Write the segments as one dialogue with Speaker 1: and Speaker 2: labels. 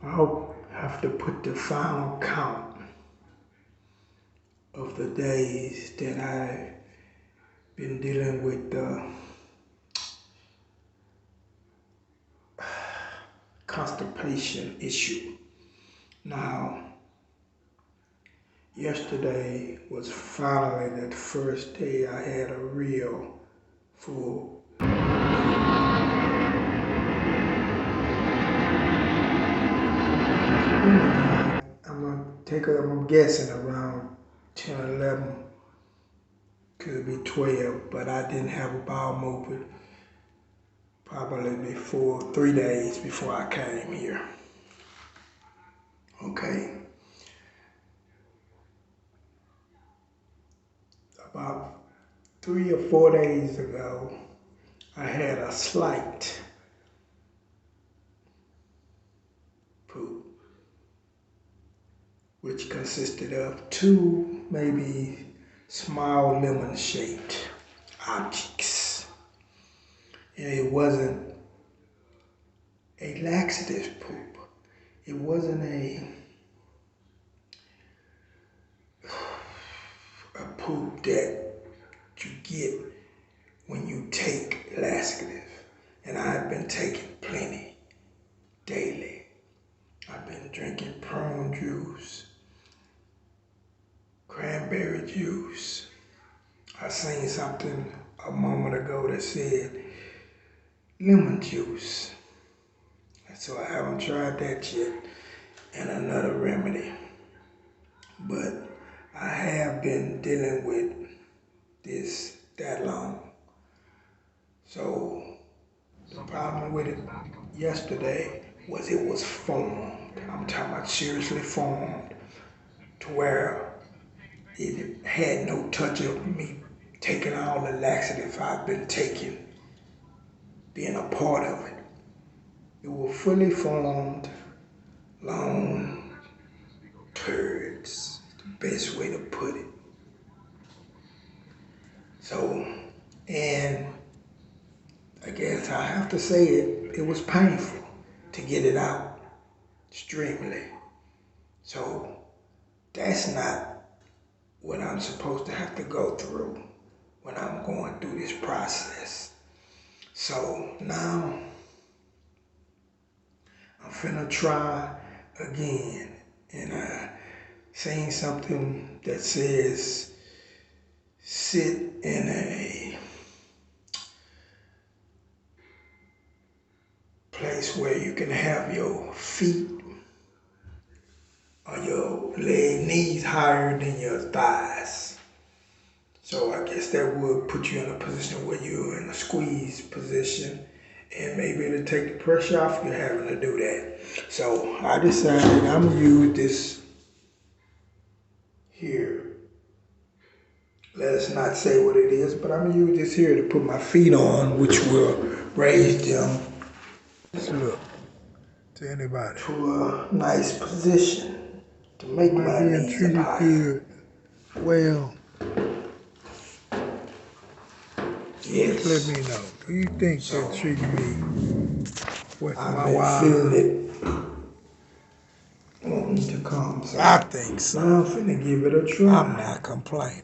Speaker 1: I'll have to put the final count of the days that I've been dealing with the constipation issue. Now, yesterday was finally that first day I had a real full. I'm guessing around 10, 11, could be 12, but I didn't have a bowel movement probably before 3 days before I came here. Okay. About 3 or 4 days ago, I had a slight poop, which consisted of 2 maybe small lemon-shaped objects. And it wasn't a laxative poop. It wasn't a poop that you get when you take laxative. And I've been taking plenty daily. I've been drinking prune juice, cranberry juice. I seen something a moment ago that said lemon juice. So I haven't tried that yet. And another remedy. But I have been dealing with this that long. So the problem with it yesterday was it was formed. I'm talking about seriously formed to where it had no touch of me taking all the laxative I've been taking, being a part of it. It was fully formed, long turds, the best way to put it. So, and I guess I have to say it was painful to get it out, extremely. So that's not what I'm supposed to have to go through when I'm going through this process. So now I'm finna try again. And I seen something that says sit in a place where you can have your feet or your knees higher than your thighs. So I guess that would put you in a position where you're in a squeeze position, and maybe it'll take the pressure off you having to do that. So I decided I'm gonna use this here. Let us not say what it is, but I'm gonna use this here to put my feet on, which will raise them. Just look to anybody to a nice position to make my knees up higher. Well, yes. Let me know. Do you think they're treating me with my wife? I've been feeling it wanting to come. So I think so. Now I'm finna give it a try. I'm not complaining.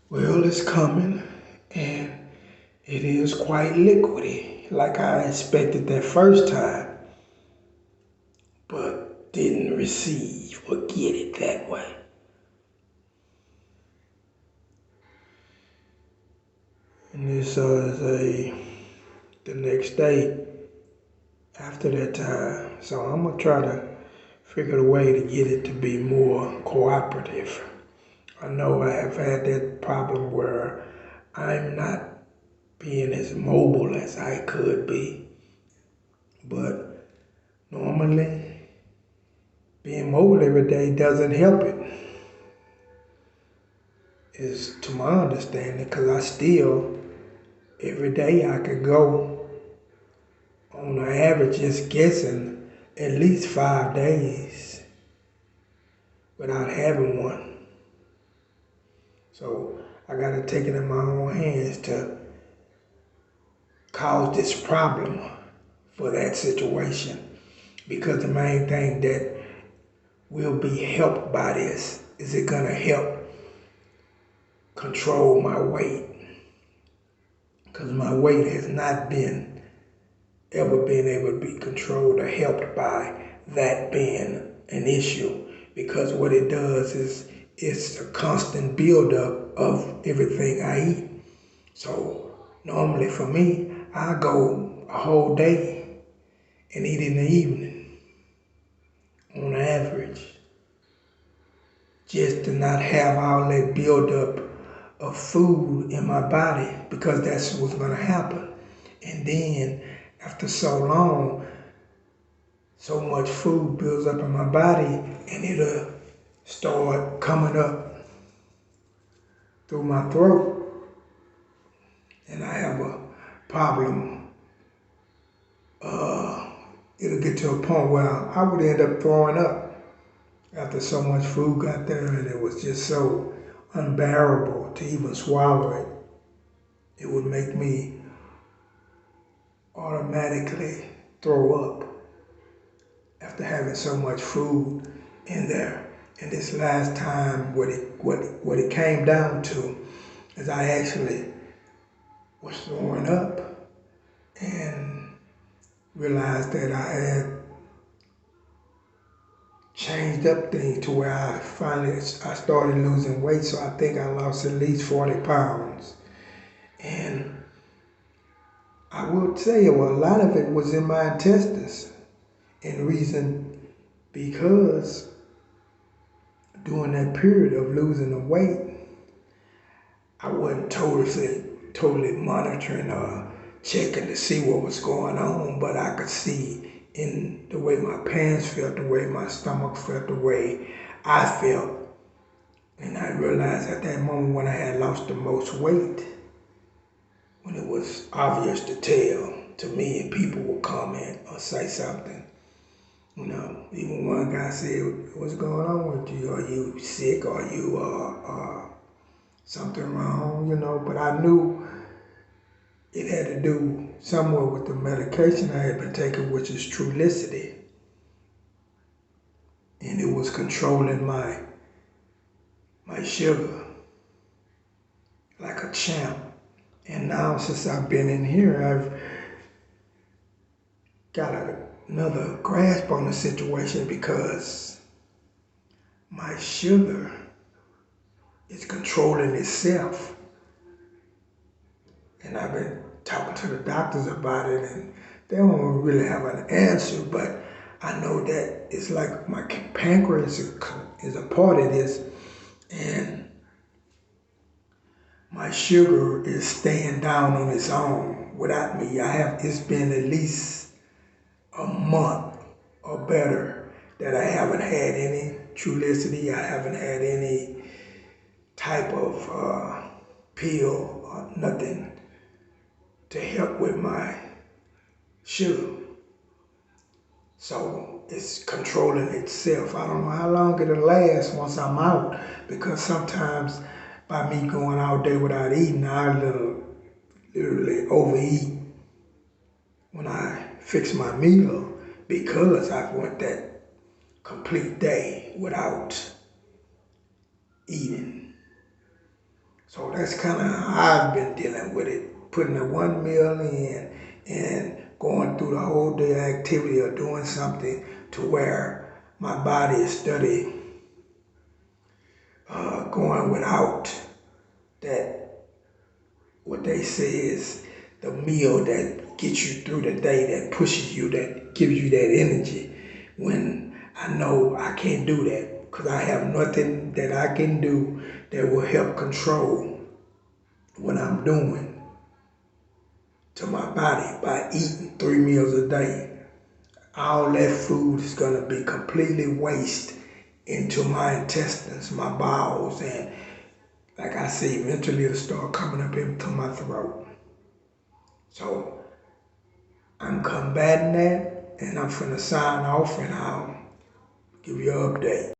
Speaker 1: Well, it's coming, and it is quite liquidy, like I expected that first time, but didn't receive or get it that way. And this is the next day after that time, so I'm gonna try to figure a way to get it to be more cooperative. I know I have had that problem where I'm not being as mobile as I could be, but normally being mobile every day doesn't help it, is to my understanding, because I still, every day I could go on an average, just guessing, at least 5 days without having one. So I got to take it in my own hands to cause this problem for that situation. Because the main thing that will be helped by this is it going to help control my weight. Because my weight has not ever been able to be controlled or helped by that being an issue. Because what it does is it's a constant buildup of everything I eat. So normally for me, I go a whole day and eat in the evening on average, just to not have all that buildup of food in my body, because that's what's gonna happen. And then after so long, so much food builds up in my body and it'll start coming up through my throat. And I have a problem. It'll get to a point where I would end up throwing up after so much food got there, and it was just so unbearable to even swallow it. It would make me automatically throw up after having so much food in there. And this last time, what it came down to is I actually was throwing up and realized that I had changed up things to where I started losing weight. So I think I lost at least 40 pounds. And I will tell you, well, a lot of it was in my intestines. And reason because during that period of losing the weight, I wasn't totally monitoring or checking to see what was going on, but I could see in the way my pants felt, the way my stomach felt, the way I felt. And I realized at that moment when I had lost the most weight, when it was obvious to tell to me and people would comment or say something. You know, even one guy said, "What's going on with you? Are you sick? Are you something wrong?" You know, but I knew it had to do somewhere with the medication I had been taking, which is Trulicity. And it was controlling my sugar like a champ. And now since I've been in here, I've got another grasp on the situation, because my sugar is controlling itself. And I've been talking to the doctors about it, and they don't really have an answer, but I know that it's like my pancreas is a part of this, and my sugar is staying down on its own without me. It's been at least a month or better that I haven't had any Trulicity. I haven't had any type of pill or nothing to help with my sugar. So it's controlling itself. I don't know how long it'll last once I'm out, because sometimes by me going all day without eating, I literally overeat when I fix my meal, because I went that complete day without eating. So that's kind of how I've been dealing with it, putting the one meal in and going through the whole day activity or doing something to where my body is steady going without that, what they say is the meal that gets you through the day, that pushes you, that gives you that energy, when I know I can't do that, because I have nothing that I can do that will help control what I'm doing to my body by eating 3 meals a day. All that food is going to be completely waste into my intestines, my bowels, and like I say, eventually it'll start coming up into my throat. So I'm combating that, and I'm finna sign off, and I'll give you an update.